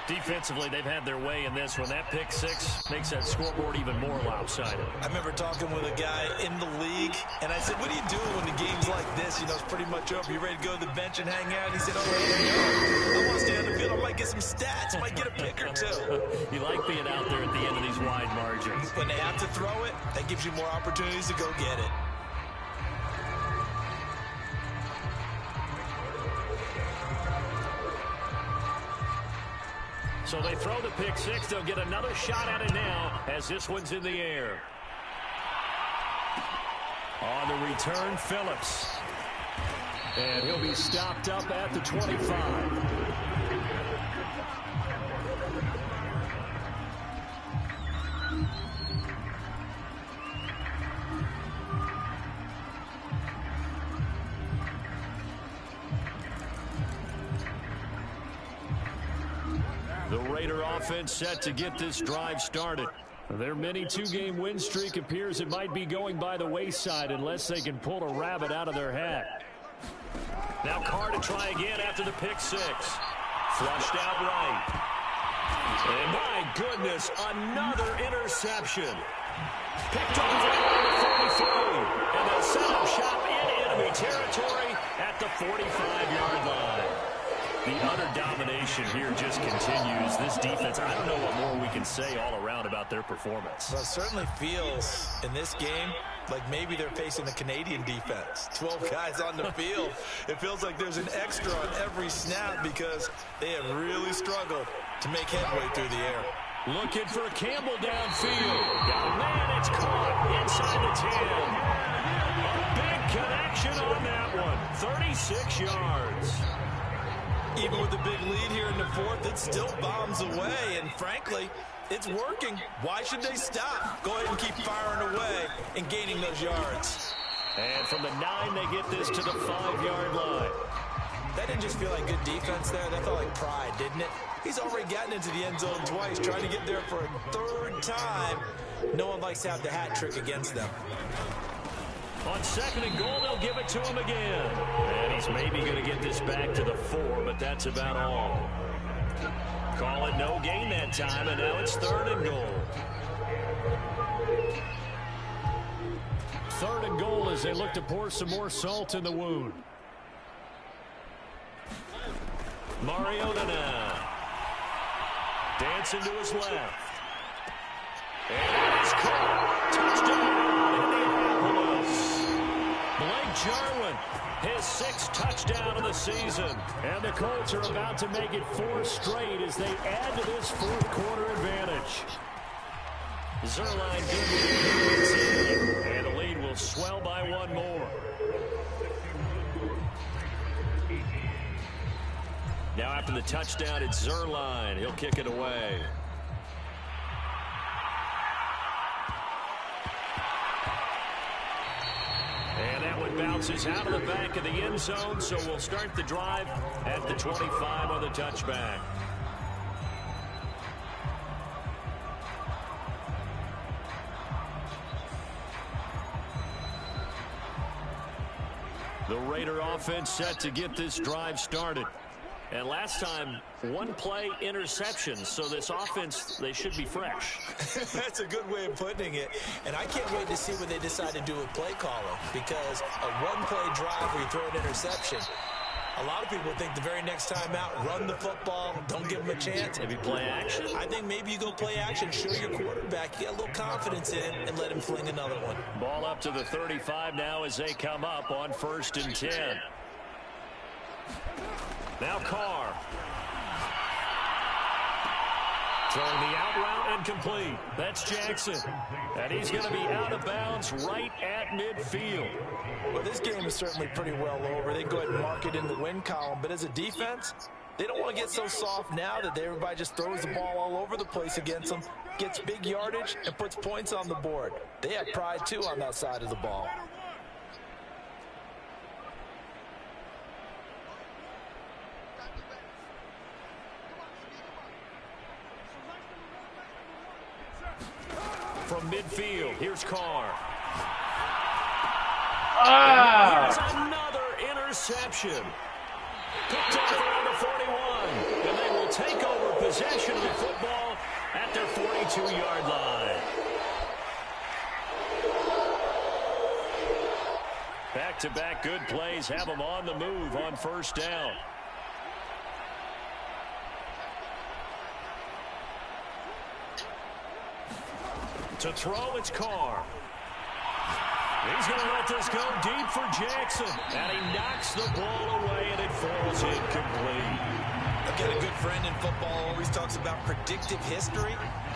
Defensively, they've had their way in this one. That pick 6 makes that scoreboard even more lopsided. I remember talking with a guy in the league, and I said, what are you doing when the game's like this? You know, it's pretty much over. You ready to go to the bench and hang out? He said, oh, I want to stay on the field. I might get some stats. I might get a pick or 2. You like being out there at the end of these wide margins. When they have to throw it, that gives you more opportunities to go get it. So they throw the pick six. They'll get another shot at it now as this one's in the air. On the return, Phillips. And he'll be stopped up at the 25. The Raider offense set to get this drive started. Their mini two-game win streak appears it might be going by the wayside unless they can pull a rabbit out of their hat. Now Carr to try again after the pick six. Flushed out right. And my goodness, another interception. Picked off around the 43. And they'll set up shop in enemy territory at the 45-yard line. The utter domination here just continues. This defense, I don't know what more we can say all around about their performance. Well, it certainly feels in this game like maybe they're facing a Canadian defense. 12 guys on the field. It feels like there's an extra on every snap because they have really struggled to make headway through the air. Looking for Campbell downfield. Got a man, it's caught inside the 10. A big connection on that one. 36 yards. Even with the big lead here in the fourth, it still bombs away, and frankly, it's working. Why should they stop? Go ahead and keep firing away and gaining those yards. And from the 9, they get this to the 5-yard line. That didn't just feel like good defense there. That felt like pride, didn't it? He's already gotten into the end zone twice, trying to get there for a third time. No one likes to have the hat trick against them. On 2nd and goal, they'll give it to him again. And he's maybe going to get this back to the 4, but that's about all. Call it no gain that time, and now it's 3rd and goal. 3rd and goal as they look to pour some more salt in the wound. Mariota now. Dancing to his left. And it's caught. Touchdown, Indianapolis. Blake Jarwin, his 6th touchdown of the season. And the Colts are about to make it 4 straight as they add to this 4th quarter advantage. Zerline gave it, and the lead will swell by 1 more. Now after the touchdown, it's Zerline. He'll kick it away. And that one bounces out of the back of the end zone, so we'll start the drive at the 25 on the touchback. The Raider offense set to get this drive started. And last time, 1 play interception. So this offense, they should be fresh. That's a good way of putting it. And I can't wait to see what they decide to do with play calling. Because a 1-play drive where you throw an interception, a lot of people think the very next time out, run the football, don't give them a chance. Maybe play action? I think maybe you go play action, show your quarterback, get a little confidence in him, and let him fling another one. Ball up to the 35 now as they come up on 1st and 10. Now Carr. Throwing the out route and complete. That's Jackson. And he's going to be out of bounds right at midfield. Well, this game is certainly pretty well over. They go ahead and mark it in the win column. But as a defense, they don't want to get so soft now that everybody just throws the ball all over the place against them, gets big yardage, and puts points on the board. They have pride, too, on that side of the ball. From midfield, here's Carr. Ah! Here's another interception. Picked off around the 41. And they will take over possession of the football at their 42-yard line. Back-to-back good plays have them on the move on 1st down. To throw, it's Carr. He's going to let this go deep for Jackson. And he knocks the ball away, and it falls incomplete. I've got a good friend in football, always talks about predictive history.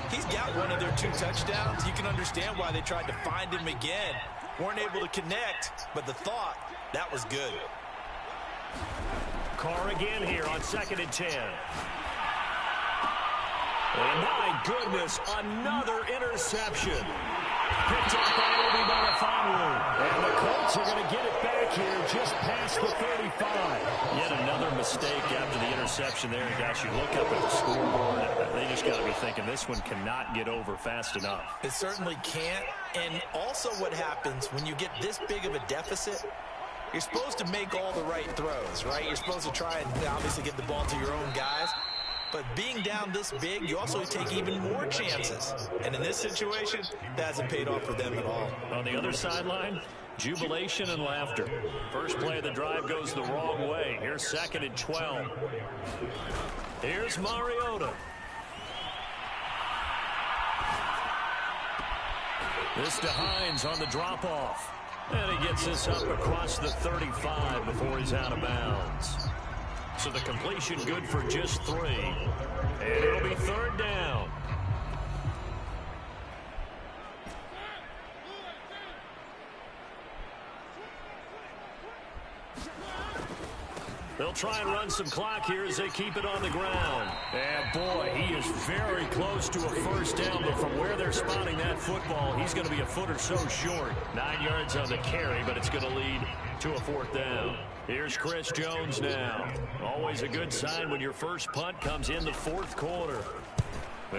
He's got one of their 2 touchdowns. You can understand why they tried to find him again. Weren't able to connect, but the thought, that was good. Carr again here on 2nd and 10. And my goodness, another interception. Picked up by Obi Melifonwu. And the Colts are going to get it back here just past the 35. Yet another mistake after the interception there. And gosh, you look up at the scoreboard, they just got to be thinking this one cannot get over fast enough. It certainly can't. And also what happens when you get this big of a deficit, you're supposed to make all the right throws, right? You're supposed to try and obviously get the ball to your own guys. But being down this big, you also take even more chances. And in this situation, that hasn't paid off for them at all. On the other sideline, jubilation and laughter. First play of the drive goes the wrong way. Here's 2nd and 12. Here's Mariota. This to Hines on the drop-off. And he gets this up across the 35 before he's out of bounds. So the completion good for just 3. And it'll be 3rd down. They'll try and run some clock here as they keep it on the ground. And boy, he is very close to a first down, but from where they're spotting that football, he's going to be a foot or so short. 9 yards on the carry, but it's going to lead to a 4th down. Here's Chris Jones now. Always a good sign when your first punt comes in the 4th quarter.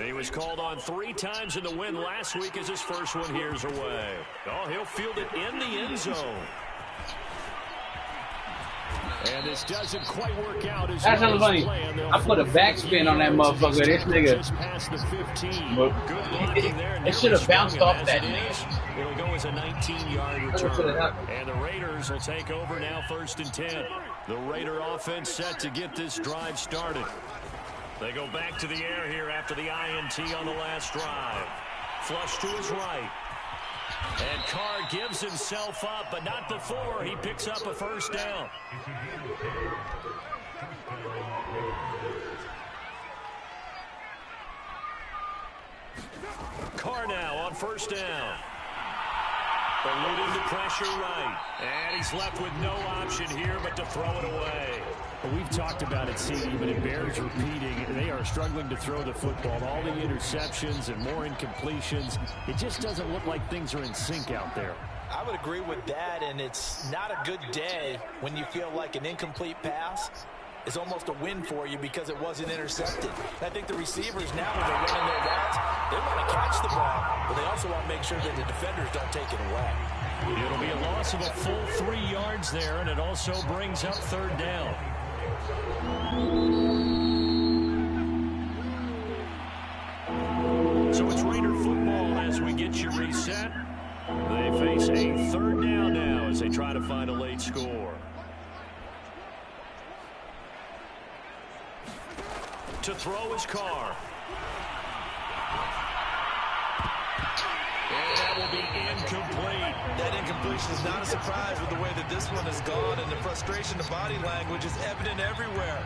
He was called on 3 times in the win last week as his first one here's away. Oh, he'll field it in the end zone. And this doesn't quite work out as that's well funny. I put a backspin on that motherfucker. This nigga. Just past the 15. Good blocking there. It should have bounced off that nigga. It'll go as a 19-yard return. And the Raiders will take over now 1st and 10. The Raider offense set to get this drive started. They go back to the air here after the INT on the last drive. Flush to his right. And Carr gives himself up, but not before he picks up a first down. Carr now on first down. Eluding the pressure right. And he's left with no option here but to throw it away. Well, we've talked about it, CD, but it bears repeating. They are struggling to throw the football. All the interceptions and more incompletions. It just doesn't look like things are in sync out there. I would agree with that, and it's not a good day when you feel like an incomplete pass is almost a win for you because it wasn't intercepted. I think the receivers now, when they're running their routes, they want to catch the ball, but they also want to make sure that the defenders don't take it away. It'll be a loss of a full 3 yards there, and it also brings up 3rd down. So it's Raider football as we get you reset. They face a 3rd down now as they try to find a late score. To throw is Carr. And that will be incomplete. That incompletion is not a surprise with the way that this one has gone, and the frustration, the body language is evident everywhere.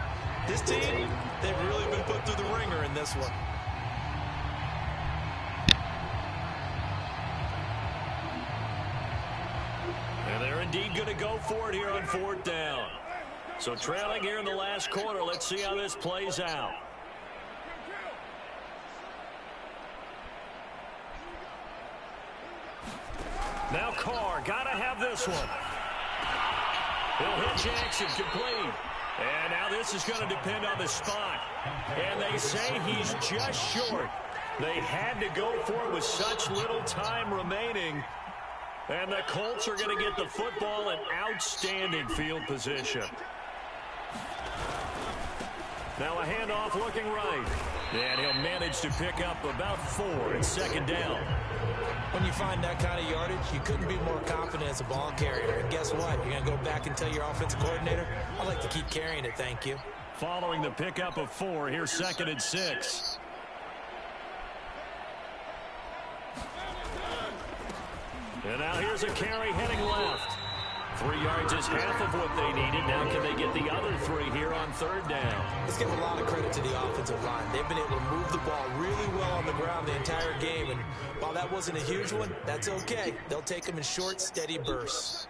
This team, they've really been put through the ringer in this one. And they're indeed going to go for it here on 4th down. So trailing here in the last quarter, let's see how this plays out. Now Carr, gotta have this one. He'll hit Jackson, complete. And now this is going to depend on the spot. And they say he's just short. They had to go for it with such little time remaining. And the Colts are going to get the football in outstanding field position. Now a handoff looking right. And he'll manage to pick up about 4 at 2nd down. When you find that kind of yardage, you couldn't be more confident as a ball carrier. And guess what? You're going to go back and tell your offensive coordinator, I'd like to keep carrying it, thank you. Following the pickup of 4, here's 2nd and 6. And now here's a carry heading left. 3 yards is half of what they needed. Now can they get the other 3 here on 3rd down? Let's give a lot of credit to the offensive line. They've been able to move the ball really well on the ground the entire game. And while that wasn't a huge one, that's okay. They'll take them in short, steady bursts.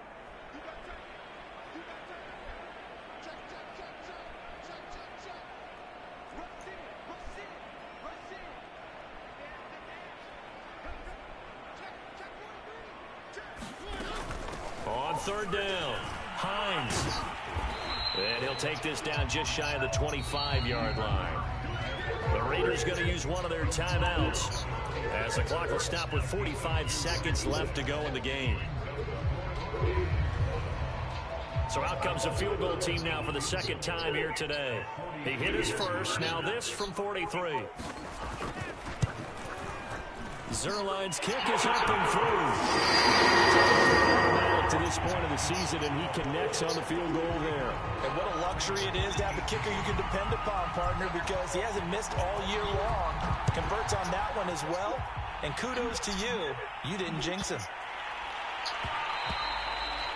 On 3rd down, Hines. And he'll take this down just shy of the 25-yard line. The Raiders going to use one of their timeouts as the clock will stop with 45 seconds left to go in the game. So out comes the field goal team now for the 2nd time here today. He hit his first. Now this from 43. Zerline's kick is up and through. To this point of the season, and he connects on the field goal there. And what a luxury it is to have a kicker you can depend upon, partner, because he hasn't missed all year long. Converts on that one as well. And kudos to you. You didn't jinx him.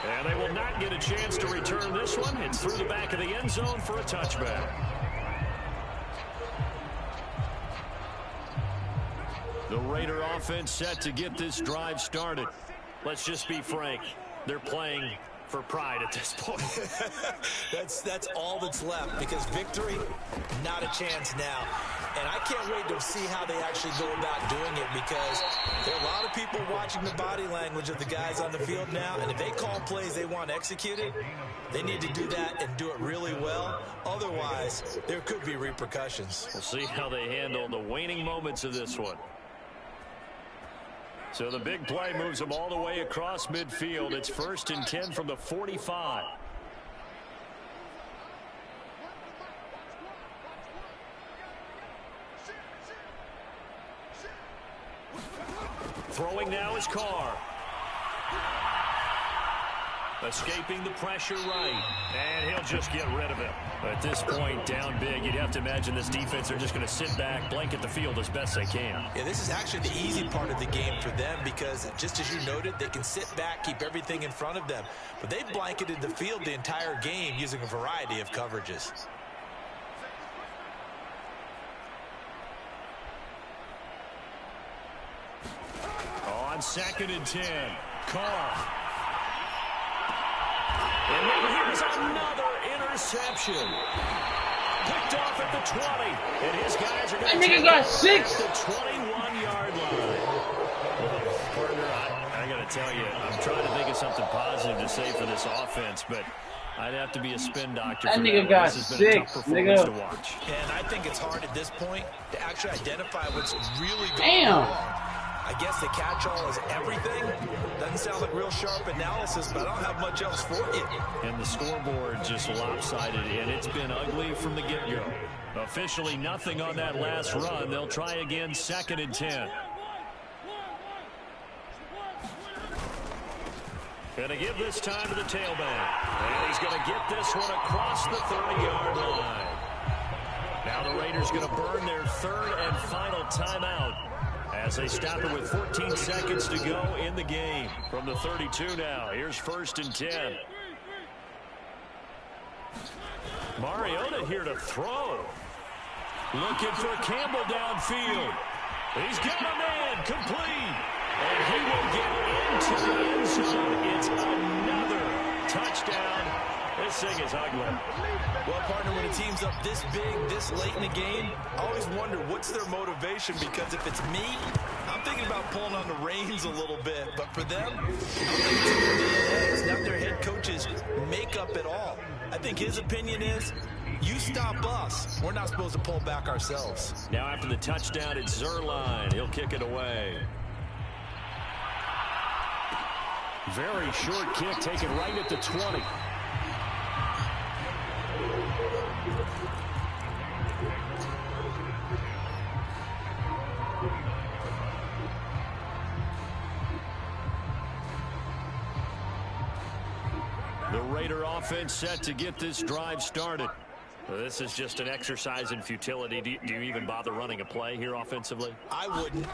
And they will not get a chance to return this one. It's through the back of the end zone for a touchback. The Raider offense set to get this drive started. Let's just be frank. They're playing for pride at this point. That's all that's left, because victory, not a chance now. And I can't wait to see how they actually go about doing it, because there are a lot of people watching the body language of the guys on the field now, and if they call plays they want executed, they need to do that and do it really well. Otherwise, there could be repercussions. We'll see how they handle the waning moments of this one. So the big play moves them all the way across midfield. It's 1st and 10 from the 45. Throwing now is Carr. Escaping the pressure right. And he'll just get rid of it. At this point, down big, you'd have to imagine this defense are just going to sit back, blanket the field as best they can. Yeah, this is actually the easy part of the game for them, because just as you noted, they can sit back, keep everything in front of them. But they've blanketed the field the entire game using a variety of coverages. On 2nd and 10, Carr. And then here's another interception. Picked off at the 20. And his guys are going to take it got 6. the 21-yard line. Partner, I got to tell you, I'm trying to think of something positive to say for this offense, but I'd have to be a spin doctor. That for nigga that. got This has been a 6, tough performance nigga. to watch. And I think it's hard at this point to actually identify what's really going on. I guess the catch-all is everything. Doesn't sound like real sharp analysis, but I don't have much else for you. And the scoreboard just lopsided, and it's been ugly from the get-go. Officially nothing on that last run. They'll try again, 2nd and 10. Gonna give this time to the tailback. And he's gonna get this one across the 30-yard line. Now the Raiders gonna burn their 3rd and final timeout as they stop it with 14 seconds to go in the game. From the 32 now, here's 1st and 10. Mariota here to throw. Looking for Campbell downfield. He's got a man complete. And he will get into the end zone. It's another touchdown. This thing is ugly. Well, partner, when a team's up this big, this late in the game, I always wonder what's their motivation, because if it's me, I'm thinking about pulling on the reins a little bit. But for them, I think it's in their DNA. It's not their head coach's makeup at all. I think his opinion is, you stop us. We're not supposed to pull back ourselves. Now after the touchdown, it's Zerline. He'll kick it away. Very short kick, taken right at the 20. The Raider offense set to get this drive started. This is just an exercise in futility. Do you even bother running a play here offensively? I wouldn't,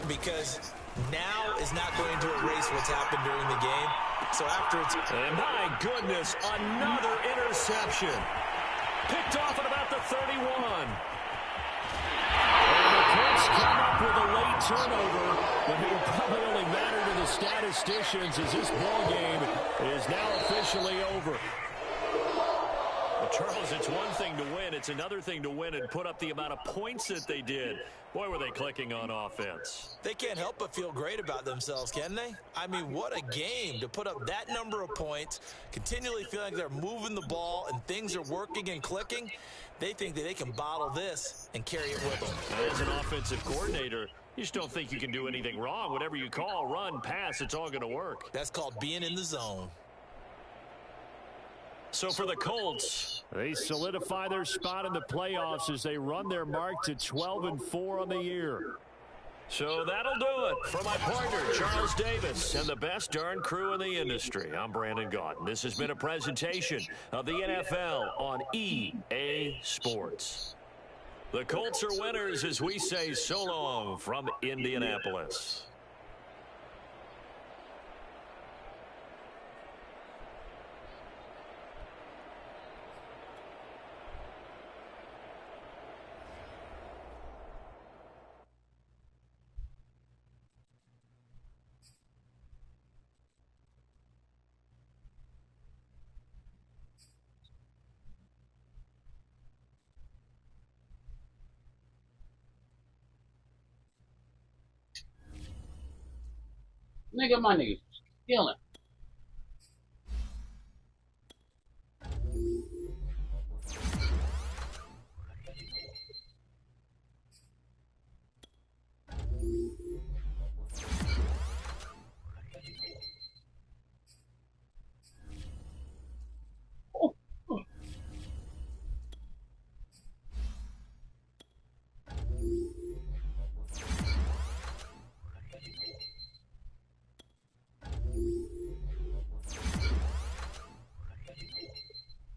because now is not going to erase what's happened during the game. So after it's... And my goodness, another interception. Picked off at about the 31. And the Colts come up with a late turnover, but it will probably only matter to the statisticians as this ball game is now officially over. Well, Charles, it's one thing to win. It's another thing to win and put up the amount of points that they did. Boy, were they clicking on offense. They can't help but feel great about themselves, can they? I mean, what a game to put up that number of points, continually feeling like they're moving the ball and things are working and clicking. They think that they can bottle this and carry it with them. As an offensive coordinator, you just don't think you can do anything wrong. Whatever you call, run, pass, it's all going to work. That's called being in the zone. So for the Colts, they solidify their spot in the playoffs as they run their mark to 12-4 on the year. So that'll do it. For my partner, Charles Davis, and the best darn crew in the industry, I'm Brandon Gaudin. This has been a presentation of the NFL on EA Sports. The Colts are winners as we say so long from Indianapolis. Nigga, my nigga, killing.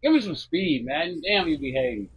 Give me some speed, man. Damn, you behave.